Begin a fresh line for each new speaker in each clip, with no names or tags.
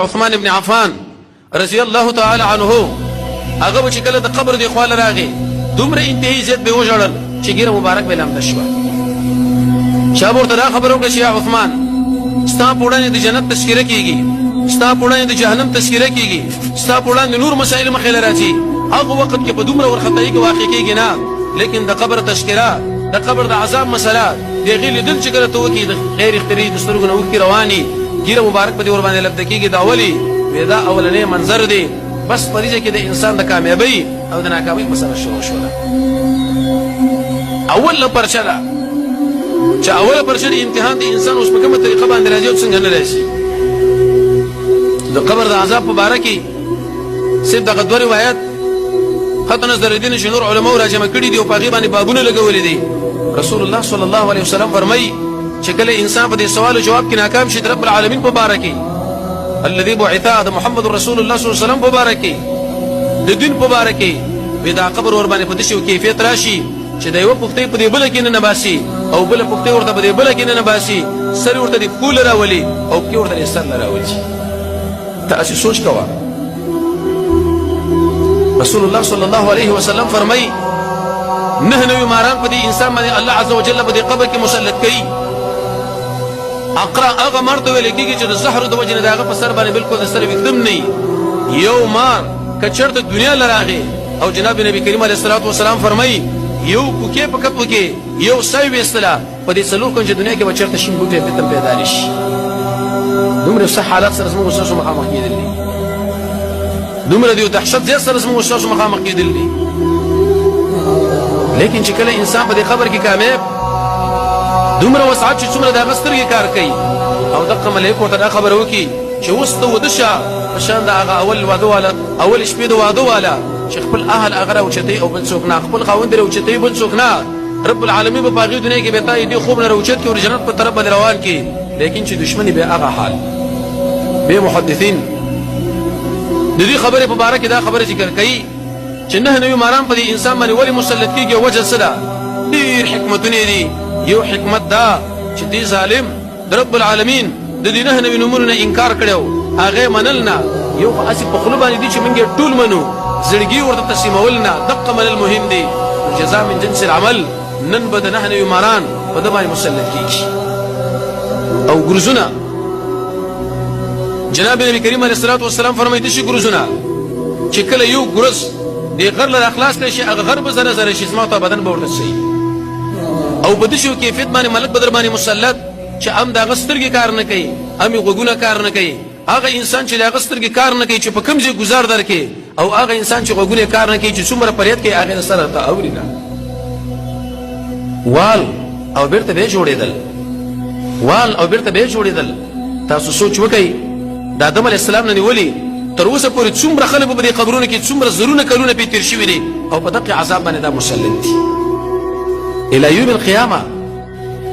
عثمان ابن عفان رضی الله تعالی عنه هغه چې کله د قبر دی خواله راغی دومره انتهایی زیات به وژړل چې ګیره مبارک به لمده شوه. چا ورته دا خبره وکړه چې یا عثمان ستا په وړاندې د جنت تذکره کیږي، ستا په وړاندې د جهنم تذکره کیږي، ستا په وړاندې نور مسائل مخې له راځي، هغه وخت کې په دومره ورختایي کې واقع کیږي نه، لیکن د قبر تذکره، د قبر د عذاب مسله د هغې لیدل چې کله ته وکړي د غیر اختیاري د سترګو نه اوښکې رواني ګیره مبارک په دې ور باندې لبده کېږي. دا ولي دا اولنی منظر دی، بس په دې کې د انسان د کامیابۍ او د ناکامۍ مسله شروع شوله. اوله پرچه ده چې اوله پرچه د امتحان د انسان اوس په کومه طریقه باندې راځي او څنګه نه راځي. د قبر د عذاب په باره کې صرف دغه دوه روایات خط نظر الدین شنور علماو راجمع کړي دي او په هغې باندې بابونه لګولي دي. رسول الله صلی الله علیه وسلم فرمایي چې کله انسان په دې سوال او جواب کې ناکام شي د رب العالمین په باره کې، الذي بعث د محمد رسول الله صلی الله علیه وسلم په باره کې، د دین په باره کې، وي دا قبر ور باندې په داسې یو کیفیت راشي چې د یوه پوښتۍ په دې بله کې نه باسي او بله پوښتۍ ورته په دې بله کې نه باسي، سر ورته د پښو له راولي او پښې ورته د سر نه راولي. تاسې سوچ کوه. رسول الله صلی الله علیه وسلم فرمایي 9 ماران په دې انسان باندې الله عز وجل په دې قبر کې مسلط کوي. اقرا هغه مار ته ویل کېږي چې د زهرو د وجې نه د هغه په سر باندې بالکل د سر ویښتم نه وي. یو مار که چېرته دنیا له راغی او جناب نبي کریم علیه الصلات وسلام فرمایي یو پوکې په کپ کې یو سوی ویستله په دې څلور کنجه دنیا کې به چېرته شین بوټی فتم پیدا نه شي. دومره ښه حالات سره زموږ ستاسو مخامخ کېدل دي، دومره د یو دهشت زیات سره زموږ ستاسو مخامخ کېدل دي. لیکن چې کله انسان په دې خبر کې کامیاب دومره وسعت چې څومره د هغه سترګې کار کوي او دغه ملایکو ورته دا خبره وکړي چې اوس ته وده شه په شان د هغه اول واده والا اول شپې د واده والا چې خپل اهل هغه راوچتوي او بل څوک نه، خپل خاوند راوچتوي بل څوک نه. رب العالمین به په هغې دنیا کې به تا دې خوب نه راوچت کړي او د جنت په طرف باندې روان کړي. لیکن چې دشمني به هغه حال به محدثین د دې خبرې په باره کې دا خبره ذکر کوي چې 9 ماران په دې انسان باندې ولې مسلط کېږي او وجه څه ده. ډېر حکمتونه دي. یو حکمت دا چې دې ظالم د رب العالمین د دې 9 نومونو نه انکار کړی هغې منل نه، یو خو هسې په خوله باندې دي چې موږ یې ټول منو، زړګي ورته تسلیمول نه، دقه منل مهم دي. جزا من جنس العمل. نن به د 9 ماران په ده باندې مسلط کېږي. او ګرزونه جناب نبي کریم علیه الصلات والسلام فرمایي داسې ګرزونه چې کله یو ګرز دې غر له راخلاص کړی شي هغه غر به زره زره شي زما ته بدن به ورته شي او په داسې یو کیفیت باندې ملک به در باندې مسلط چې هم د هغه سترګې کار نه کوي، هم یې غوږونه کار نه کوي. هغه انسان چې د هغه سترګې کار نه کوي چې په کوم ځای ګزار درکړي او هغه انسان چې غوږونه کار نه کوي چې څومره فریاد کوي هغې د سره ته اوري نه. وال او بیرته به یې جوړېدل، وال او بیرته به یې جوړېدل. تاسو سوچ وکئ د آدم علیه السلام نه نیولې تر اوسه پورې څومره خلک په دې قبرونو کې څومره زرونه کلونه پې تېر شوي دي او په دقې عذاب باندې دا مسلط دي. الى یوم القیامه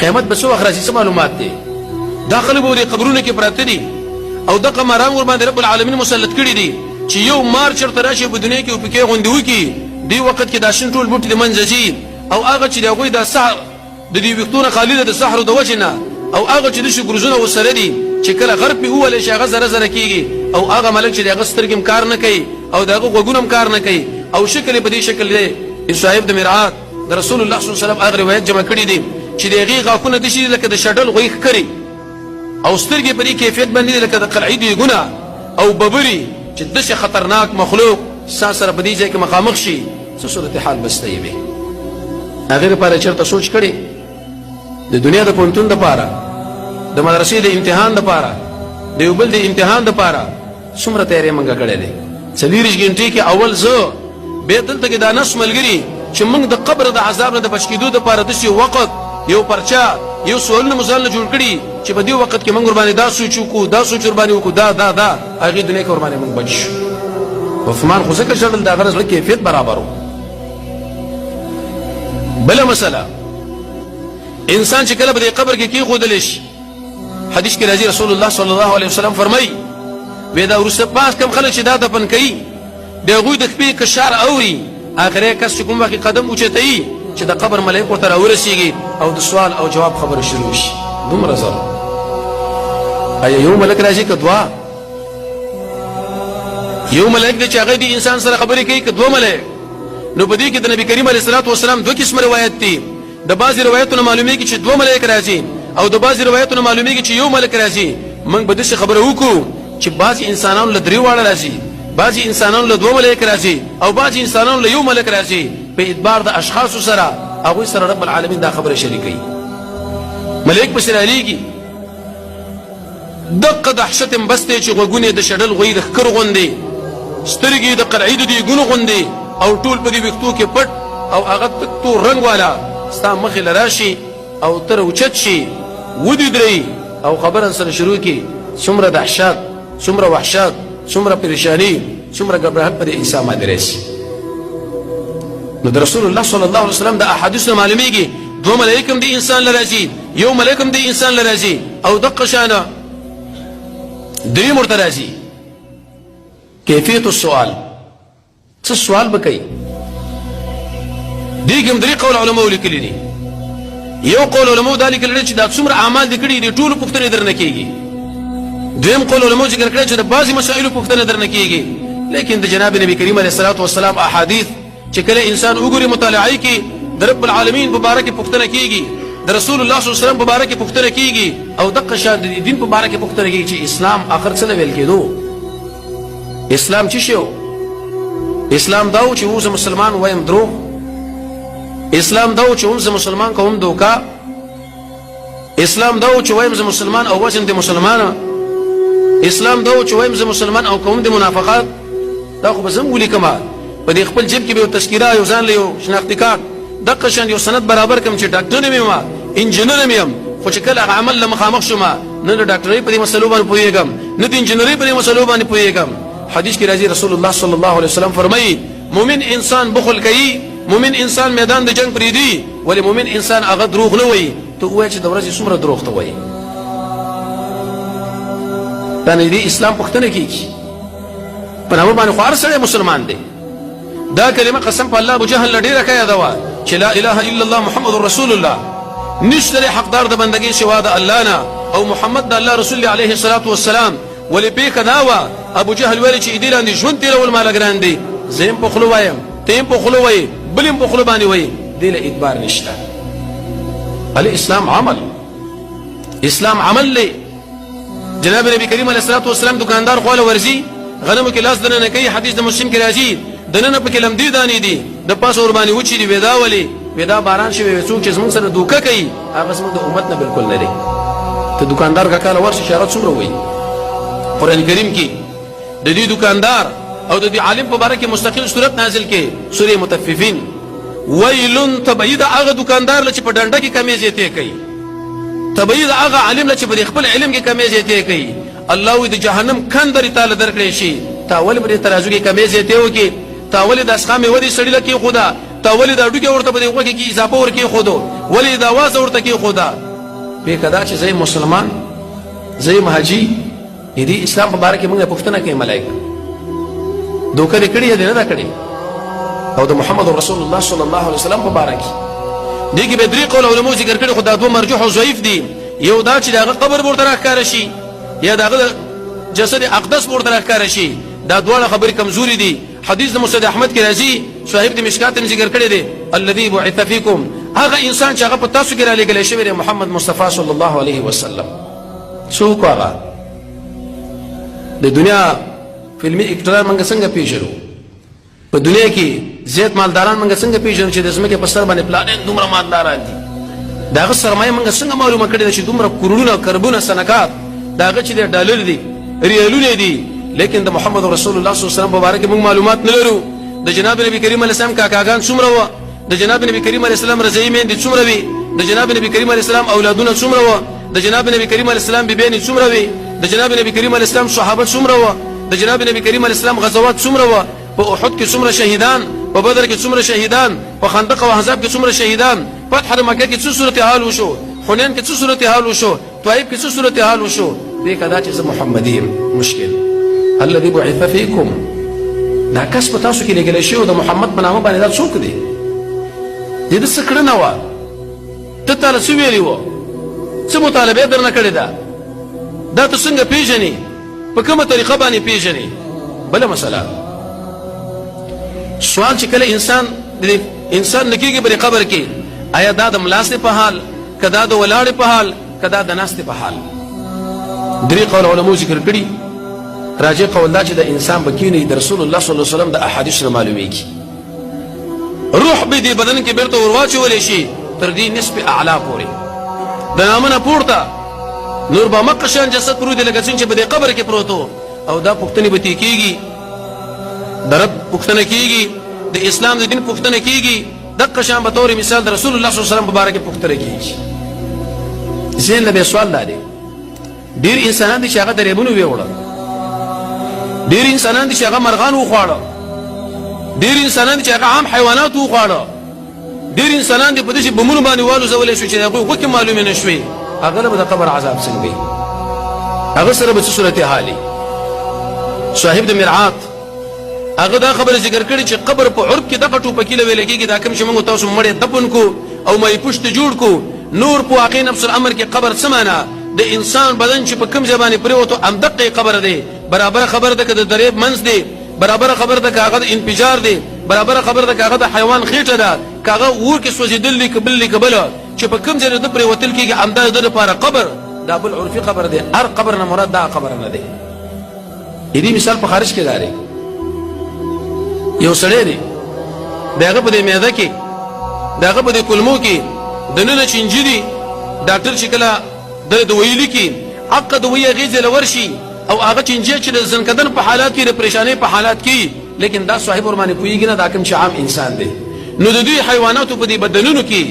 قیامت به څه وخت راځي څه معلومات دی. دا خلک به دې قبرونو کې پراته دي او دغه ماران ور باندې رب العالمین مسلط کړي دي چې یو مار چېرته راشي په دنیا کې او پکې غوندې وکړي دې وخت کې دا شین ټول بوټي د منځه ځي او هغه چې د هغوی دا سحر د دې ویښتونه خالي ده د سحرو د وجې نه او هغه چې داسې ګرزونه ورسره دي چې کله غر پې ووهلی شي هغه زره زره کېږي او هغه ملک چې د هغه سترګې هم کار نه کوي او د هغه غوږونه هم کار نه کوي او شکل یې په دې شکل دی. صاحب د مرعات د رسول الله صلی الله علیه وسلم هغه روایت جمع کړي دي چې د هغې غاښونه داسې دي لکه د شډل غوی ښکري او سترګې په دې کیفیت باندې دي لکه د قلعې دیګونه او ببري چې داسې خطرناک مخلوق ستا سره په دې ځای کې مخامخ شي څه صورتحال به سته یې وي. هغې لپاره چېرته سوچ کړې د دنیا د پوهنتون دپاره د مدرسې د امتحان دپاره د یو بل د امتحان دپاره څومره تیاری موږ کړی دی. 40 ګنټې کې اول زه بیا دلته کې دا نس ملګري چې موږ د قبر د عذاب نه د بچ کېدو دپاره داسې وقت یو پرچه یو سوالونه مو ځان له جوړ کړي چې په دې وخت کې موږ ورباندې دا سوچ وکړو دا سوچ ورباندې وکړو دا هغې دنیا کې ورباندې موږ بچ شو. عثمان خو ځکه ژړل د هغه زړه کیفیت برابر و. بله مسله انسان چې کله په دې قبر کې کېښودلی شي حدیث کې راځي رسول الله صلی الله علیه وسلم فرمایي وی دا وروسته پاس کم خلک چې دا دفن کوي د هغوی د خپې کشار اوري آخری کس چې کوم وخت قدم اوچتوي چې د قبر ملایک ورته راورسېږي او د سوال او جواب خبره شروع شي. دومره زر ایا یو ملک راځي که دوه یو ملائک دی چې هغه دی انسان سره خبرې کوي که دوه ملائک نو په دې کې د نبی کریم علیه الصلاۃ والسلام دوه قسم روایت دي د بعضی روایتونو معلومیږي چې دوه ملائک راځي او د بعضی روایتونو معلومیږي چې یو ملک راځي موږ به داسې خبره وکړو چې بعضی انسانانو له درې واړه راځي بعضی انسانانو له دوه ملائک راځي او بعضی انسانانو له یو ملک راځي په اعتبار د اشخاصو سره هغوی سره رب العالمین دا خبره شریکوي ملائک پسې رالیږي دقه دهشت هم بس دی چې غوږونه د شډل غوی د ښکر غوندې سترګې د قلعې د دیګونو غوندې او ټول په دې ویښتو کې پټ او هغه تک تور رنګ والا ستا مخې له راشي او ته راوچت شي ودرېږي او خبره سره شروع کړي څومره دهشت څومره وحشت څومره پریشاني څومره ګبراهټ په دې انسان باندې راشي نو د رسول الله صلی الله علیه وسلم د احادیثو معلومیږي دوه ملائک هم د انسان له راځي یو ملائک هم د انسان له راځي او دقه شانه درې ورته راځي کیفیت السؤال څه سوال به کوي دې کې هم درې قول علماو لیکلي دي یو قول علماو دا لیکلي دي چې دا څومره اعمال دي کړي دي ټولو پوښتنې درنه کېږي دویم قول علماو ذکر کړی چې د بعضې مسایلو پوښتنه درنه کېږي لیکن د جناب نبي کریم علیه الصلاة والسلام احادیث چې کله انسان وګوري مطالعه کوي د رب العالمین په باره کې پوښتنه کېږي د رسول الله صلی الله علیه وسلم په باره کې پوښتنه کېږي او دقه شان د دین په باره کې پوښتنه کېږي چې اسلام آخر څه ویل کېدو اسلام څه شی و اسلام دا و چې اوس مسلمان وایم دروغ اسلام دا و چې اوس مسلمان کوم دوکا اسلام دا و چې وایم زه مسلمان او وزن د مسلمانه اسلام دا و چې وایم زه مسلمان او کوم د منافقات دا خو به زه هم ولیکمه په دې خپل جیب کې به یو تذکیره یو ځان له یو شناختي کارت دقه شان یو سند برابر کړم چې ډاکټر یم انجینر یم خو چې کله هغه عمل له مخامخ شوم نه د ډاکټرۍ په دې مسلو باندې پوهېږم نه د انجینرۍ په دې مسلو باندې پوهېږم حدیث کې راځي رسول الله صلی الله علیه وسلم فرمایي مؤمن انسان بخل کوي مؤمن انسان میدان د جنگ پرېږدي ولې مؤمن انسان هغه دروغ نه وایي ته ووایه چې د ورځې څومره دروغ ته وایي دا نه دې اسلام پوښتنه کېږي په نامه باندې خو هر سړی مسلمان دی دا کلمه قسم په الله ابو جهل له ډېره ښه یاده وه چې لا اله الا الله محمد رسول الله نشته دی حقدار د بندګۍ سوا د الله نه او محمد د الله رسول علیه الصلاة والسلام ولې پېښه دا وه ابو جهل ویلې چې دې لاندې ژوند تېرول ماله ګران دی زه یم په خوله وایم ته یم په خوله وایې بل یم په خوله باندې وایې دې له اعتبار نشته الاسلام عمل اسلام عمل دی جناب نبی کریم علیه الصلاة والسلام دکاندار خواله ورځي غنمو کې لاس دننه کوي حدیث د مسلم کې راځي دننه پکې لمدې دانې دي د پاسه ورباندې وچې دي ودا ولې ودا باران شوی څوک چې زموږ سره دوکه کوي هغه زموږ د امت نه بالکل نه دی ته دکاندار کاکاله ورشه اشاره څومره وایي قرآن کریم کې د دې دکاندار او د دې عالم په باره کې مستقل صورت نازل کې سورې مطففین ویل تبعید هغه دکاندار چې په ډنډه کې کمې زیاتې کوي تبعید هغه عالم چې په خپل علم کې کمې زیاتې کوي الله وی د جهنم کندرې تاله درکړی شي تا ولې به ترازو کې کمې زیاتې وکړي تا ولې د اسخامې ودې سړي له کې خدا تا ولې د اډوکې ورته په دې غوږ کې اضافه ورکې خودو ولې د اواز ورته کې خدا به کدا چې زې مسلمان زې مهاجي دې اسلام په باره کې موږ پوښتنه کوي ملائکه دوکه کړي دې نه دا کړي او د محمد رسول الله صلی الله علیه وسلم په باره کې دې کې به درې قول علماء ذکر کړي خدای دوه مرجوح او ضعیف دي یو دا چې دغه قبر ورته راښکاره شي یا دغه جسد اقدس ورته راښکاره شي دا دواړه خبرې کمزوري دي حدیث د مسند احمد کې راځي صاحب د مشکات هم ذکر کړی دی الذي بعث فيكم هغه انسان چې هغه په تاسو کې را لېږلی شوی دی محمد مصطفی صلی الله علیه وسلم څوک هغه د دنیا فلمي اکټران موږ څنګه پیژنو په دنیا کې زیات مالداران موږ څنګه پیژنو چې د ځمکې په سر باندې پلانین دومره مالداران دي د هغه سرمایه موږ څنګه معلومه کړې ده چې دومره کروڑونه کربونه سنکات د هغه چې د ډالر دي ریالونه دي لیکن د محمد رسول الله صلی الله علیه وسلم په باره کې موږ معلومات نه لرو د جناب نبی کریم علیه السلام کاکاګان څومره وه د جناب نبی کریم علیه السلام رضعی میندې څومره وي د جناب نبی کریم علیه السلام اولادونه څومره وه د جناب نبی کریم علیه السلام بیبیانې څومره وي د جناب نبی کریم علیه السلام صحابه څومره وه د جناب نبی کریم علیه السلام غزوات څومره وه په احد کې څومره شهیدان په بدر کې څومره شهیدان په خندق او احزاب کې څومره شهیدان فتح د مکه کې څه صورتحال وشو حنین کې څه صورتحال وشو طائف کې څه صورتحال وشو دې کدا چې زه محمدي یم مشکل الذي بعث فيكم دا کس په تاسو کې لګل شوی د محمد په نامه باندې دا څوک دی دې څه کړنه وه ته تاله څه ویلي وه څه مطالبه درنه کړې ده دا ته څنګه پیژنې په کومه طریقه باندې پیژنې بل مسله سوال چې کله انسان نکیږي پر قبر کې آیا دا د ملاست په حال کدا د ولاړ په حال کدا د ناست په حال درې قول علماء ذکر کړي راجع قول دا چې د انسان بکینه د رسول الله صلی الله علیه وسلم د احادیث نه معلومیږي روح به دې بدن کې بیرته ورواچول شي تر دې نسب اعلی پورې د نامنه پورته نور به مقشان جسد پروت دی لکه څنګه چې په دې قبر کې پروتو او دا پوښتنې به کېږي د رب پوښتنه کېږي د اسلام د دین پوښتنه کېږي دغه شان به تور مثال د رسول الله صلی الله علیه وسلم مبارک پوښتنه کېږي زين له سوال لري ډیر انسانان دي چې هغه درېبونو ویوړل ډیر انسانان دي چې هغه مرغان وخواړه ډیر انسانان دي چې هغه عام حیوانات وخواړه ډیر انسانان دي په دې بمونو باندې والو زولې شو چې هغه وکه معلومه نشوي هغه له قبر عذاب څنګه هغه سره به صورت حالي صاحب د مرعات هغه دا خبره ذکر کړي چې قبر په عرب کې دغه ټوپه کې لوي لګيږي دا کوم چې موږ تاسو مړې دفن کو او مې پښت جوړ کو نور په واقع نفس الامر کې قبر سمانا د انسان بدن چې په کوم ځبانه پریوتو ام دقه قبر دی برابر خبر ده کده دریب منځ دی برابر خبر ده کاغه انفجار دی برابر خبر ده کاغه د حیوان خېټه ده کاغه ور کې سوځیدل لیک بل چې په کوم ځای د پریوتل کې امداد د لپاره قبر دا بل عرفي قبر دی هر قبر نه مراد دا قبر نه دی دې مثال په خارج کې داري یو سړی دی داغه په دې میاده کې داغه په دې کلمو کې دنه چنجري ډاکټر چې کله د ویلي کې عقد وی غیزه لورشي او هغه چنجي چې د زنکدن په حالات کې د پریشانی په حالات کې لیکن دا صاحب ورمانه کویږي نه دا کوم چې عام انسان دی نو د دې حیواناتو په دې بدنونو کې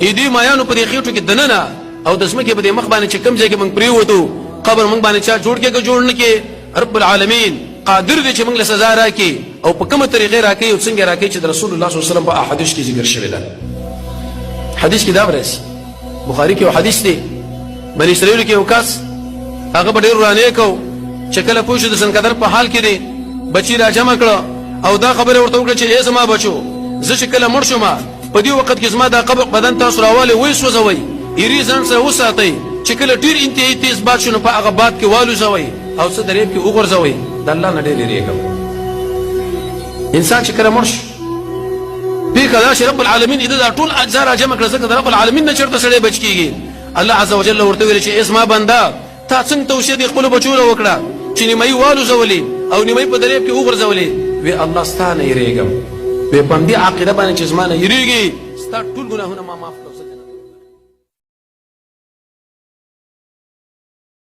دې مایانو په دې خېټو کې دننه او د اسمه کې په دې مخ باندې چې کوم ځای کې موږ پریوتو قبر موږ باندې چا جوړ کې جوړ نه کې رب العالمین قادر دی چې موږ له سزا راکې او په کومه طریقې راکې او څنګه راکې چې د رسول الله صلی الله علیه وسلم په احادیث کې ذکر شوی ده حدیث کې دا ورسي بخاری کې یو حدیث دی بني اسرائیل کې یو کس هغه ډېر رانه کو چې کله پوښتنه د سنکدر په حال کې دی بچی را جمع کړه او دا خبره ورته وکړه چې ای زما بچو زه چې کله مړ شوم په دې وخت کې زما دا قبر بدن تاسو راواله وې سوځوي یری ځان سره وساتئ چې کله ډېر انتهایی تیز باد شونه په هغه باد کې والو زوي او څه درېب کې وګرځوي د الله نه ډېر لريګم انسان چې کله مړ شي پیکا چې رب العالمین اذا ټول اجزا را جمع کړه ځکه رب العالمین نه چرته سړی بچ کیږي الله عز وجل ورته ویل چې اسما بندا تا څنګه توشید خپل بچو له وکړه چې نیمه والو زولي او نیمه په درېب کې وګرځولي وی الله ستانه یریګم په پندې عقیده باندې چې زمانه یریږي ستا ټول ګناهونه ما معاف